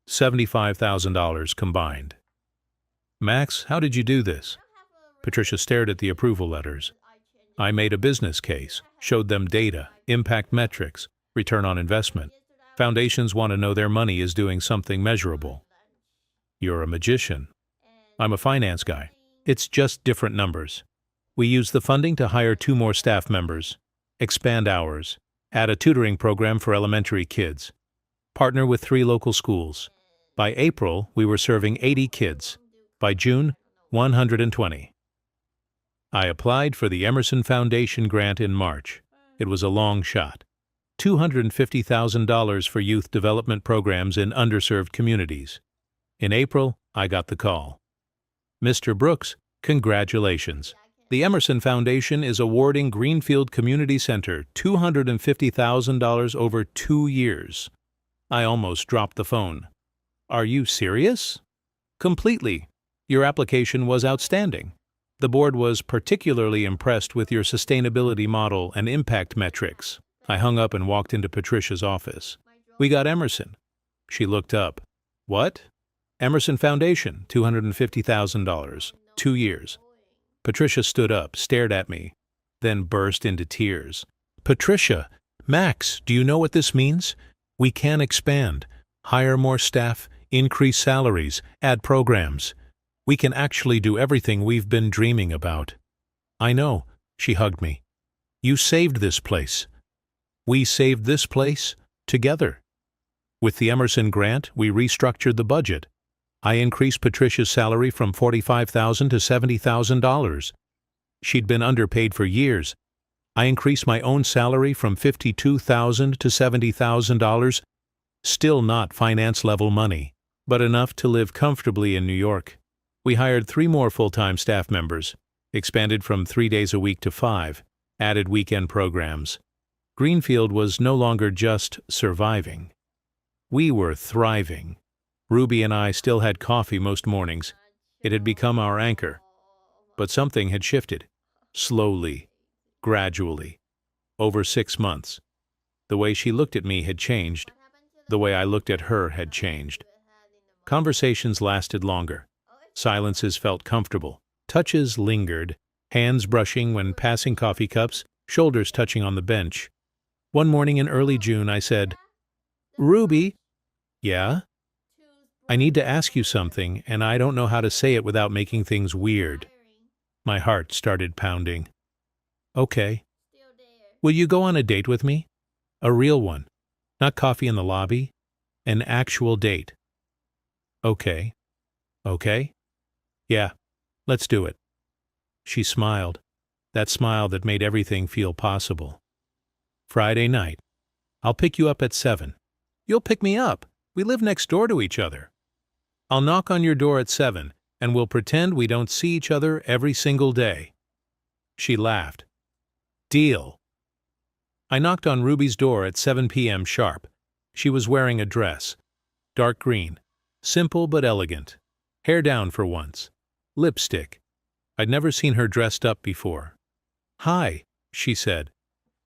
$75,000 combined. "Max, how did you do this?" Patricia stared at the approval letters. I made a business case, showed them data, impact metrics, return on investment. Foundations want to know their money is doing something measurable. "You're a magician." "I'm a finance guy. It's just different numbers." We used the funding to hire 2 more staff members, expand hours, add a tutoring program for elementary kids, partner with 3 local schools. By April, we were serving 80 kids. By June, 120. I applied for the Emerson Foundation grant in March. It was a long shot. $250,000 for youth development programs in underserved communities. In April, I got the call. "Mr. Brooks, congratulations. The Emerson Foundation is awarding Greenfield Community Center $250,000 over 2 years. I almost dropped the phone. "Are you serious?" "Completely. Your application was outstanding. The board was particularly impressed with your sustainability model and impact metrics." I hung up and walked into Patricia's office. "We got Emerson." She looked up. "What?" "Emerson Foundation, $250,000, 2 years. Patricia stood up, stared at me, then burst into tears. "Patricia, Max, do you know what this means? We can expand, hire more staff, increase salaries, add programs. We can actually do everything we've been dreaming about." "I know," she hugged me. "You saved this place." "We saved this place together." With the Emerson grant, we restructured the budget. I increased Patricia's salary from $45,000 to $70,000. She'd been underpaid for years. I increased my own salary from $52,000 to $70,000. Still not finance-level money, but enough to live comfortably in New York. We hired 3 more full-time staff members, expanded from 3 days a week to 5, added weekend programs. Greenfield was no longer just surviving. We were thriving. Ruby and I still had coffee most mornings. It had become our anchor. But something had shifted. Slowly, gradually, over 6 months. The way she looked at me had changed. The way I looked at her had changed. Conversations lasted longer. Silences felt comfortable. Touches lingered, hands brushing when passing coffee cups, shoulders touching on the bench. One morning in early June, I said, "Ruby." "Yeah?" I need to ask you something, and I don't know how to say it without making things weird. My heart started pounding. Okay. Will you go on a date with me? A real one. Not coffee in the lobby. An actual date. Okay. Okay? Yeah. Let's do it. She smiled. That smile that made everything feel possible. Friday night. I'll pick you up at 7. You'll pick me up. We live next door to each other. I'll knock on your door at 7, and we'll pretend we don't see each other every single day. She laughed. Deal. I knocked on Ruby's door at 7 p.m. sharp. She was wearing a dress. Dark green. Simple but elegant. Hair down for once. Lipstick. I'd never seen her dressed up before. Hi, she said.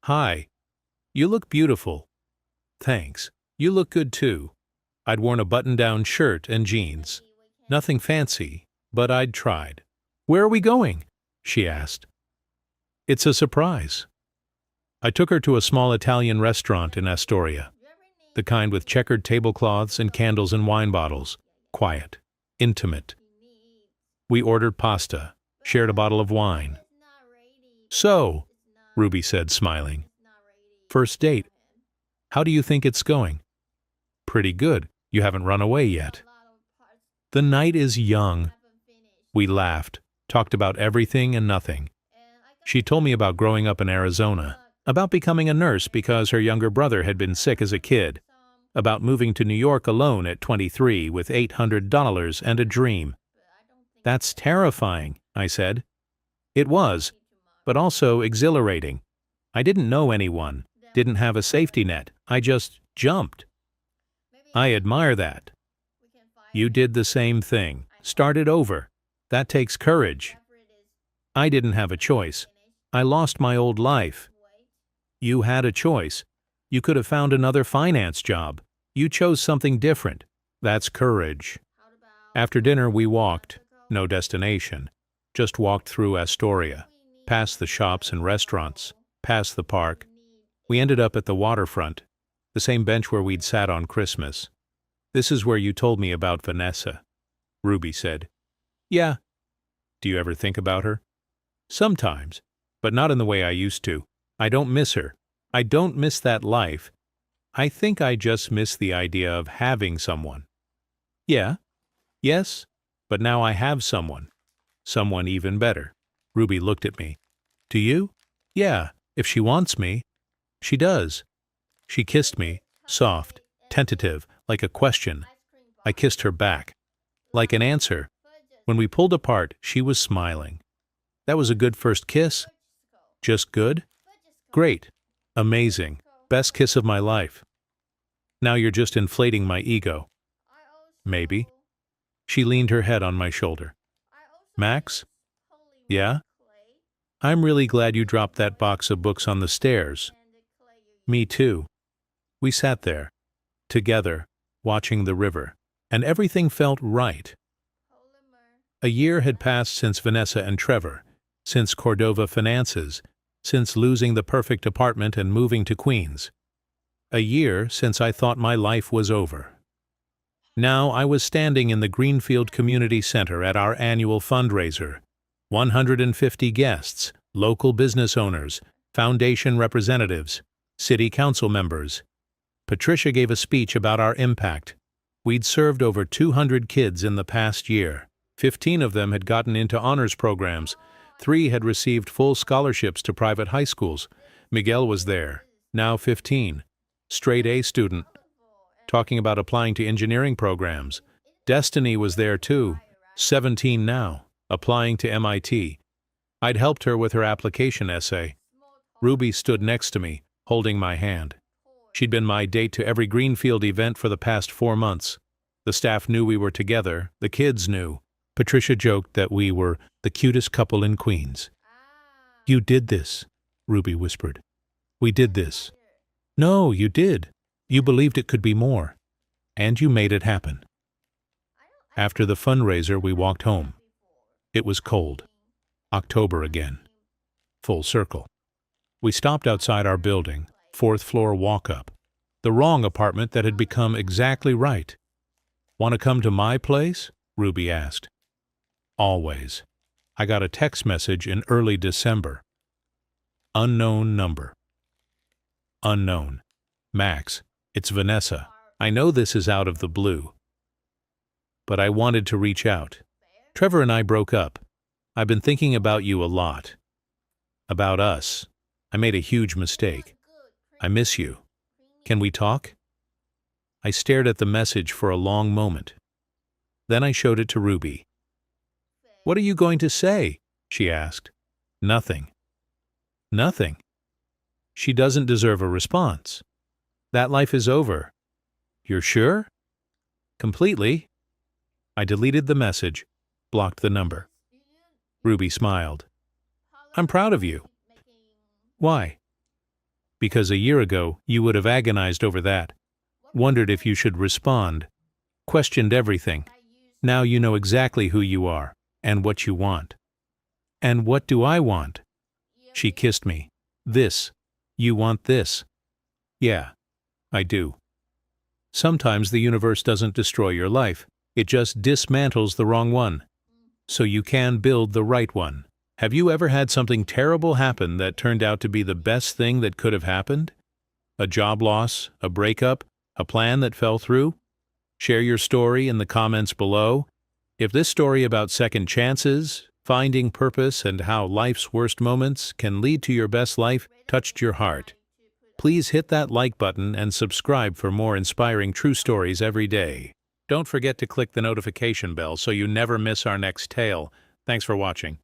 Hi. You look beautiful. Thanks. You look good too. I'd worn a button-down shirt and jeans. Nothing fancy, but I'd tried. Where are we going? She asked. It's a surprise. I took her to a small Italian restaurant in Astoria, the kind with checkered tablecloths and candles and wine bottles, quiet, intimate. We ordered pasta, shared a bottle of wine. So, Ruby said, smiling. First date. How do you think it's going? Pretty good. You haven't run away yet. The night is young. We laughed, talked about everything and nothing. She told me about growing up in Arizona, about becoming a nurse because her younger brother had been sick as a kid, about moving to New York alone at 23 with $800 and a dream. That's terrifying, I said. It was, but also exhilarating. I didn't know anyone, didn't have a safety net. I just jumped. I admire that. You did the same thing, started over. That takes courage. I didn't have a choice. I lost my old life. You had a choice. You could have found another finance job. You chose something different. That's courage. After dinner we walked, no destination, just walked through Astoria, past the shops and restaurants, past the park. We ended up at the waterfront, the same bench where we'd sat on Christmas. This is where you told me about Vanessa, Ruby said. Yeah. Do you ever think about her? Sometimes, but not in the way I used to. I don't miss her. I don't miss that life. I think I just miss the idea of having someone. Yeah. Yes, but now I have someone. Someone even better. Ruby looked at me. Do you? Yeah, if she wants me. She does. She kissed me, soft, tentative, like a question. I kissed her back, like an answer. When we pulled apart, she was smiling. That was a good first kiss? Just good? Great. Amazing. Best kiss of my life. Now you're just inflating my ego. Maybe. She leaned her head on my shoulder. Max? Yeah? I'm really glad you dropped that box of books on the stairs. Me too. We sat there, together, watching the river, and everything felt right. A year had passed since Vanessa and Trevor, since Cordova finances, since losing the perfect apartment and moving to Queens. A year since I thought my life was over. Now I was standing in the Greenfield Community Center at our annual fundraiser. 150 guests, local business owners, foundation representatives, city council members. Patricia gave a speech about our impact. We'd served over 200 kids in the past year. 15 of them had gotten into honors programs. 3 had received full scholarships to private high schools. Miguel was there, now 15, straight A student, talking about applying to engineering programs. Destiny was there too, 17 now, applying to MIT. I'd helped her with her application essay. Ruby stood next to me, holding my hand. She'd been my date to every Greenfield event for the past 4 months. The staff knew we were together, the kids knew. Patricia joked that we were the cutest couple in Queens. You did this, Ruby whispered. We did this. No, you did. You believed it could be more. And you made it happen. After the fundraiser, we walked home. It was cold. October again. Full circle. We stopped outside our building, 4th floor walk-up. The wrong apartment that had become exactly right. Want to come to my place? Ruby asked. Always. I got a text message in early December. Unknown number. Unknown. Max, it's Vanessa. I know this is out of the blue, but I wanted to reach out. Trevor and I broke up. I've been thinking about you a lot. About us. I made a huge mistake. I miss you. Can we talk? I stared at the message for a long moment. Then I showed it to Ruby. What are you going to say? She asked. Nothing. Nothing. She doesn't deserve a response. That life is over. You're sure? Completely. I deleted the message, blocked the number. Ruby smiled. I'm proud of you. Why? Because a year ago you would have agonized over that, wondered if you should respond, questioned everything. Now you know exactly who you are and what you want. And what do I want? She kissed me. This. You want this? Yeah, I do. Sometimes the universe doesn't destroy your life. It just dismantles the wrong one, so you can build the right one. Have you ever had something terrible happen that turned out to be the best thing that could have happened? A job loss, a breakup, a plan that fell through? Share your story in the comments below. If this story about second chances, finding purpose, and how life's worst moments can lead to your best life touched your heart, please hit that like button and subscribe for more inspiring true stories every day. Don't forget to click the notification bell so you never miss our next tale. Thanks for watching.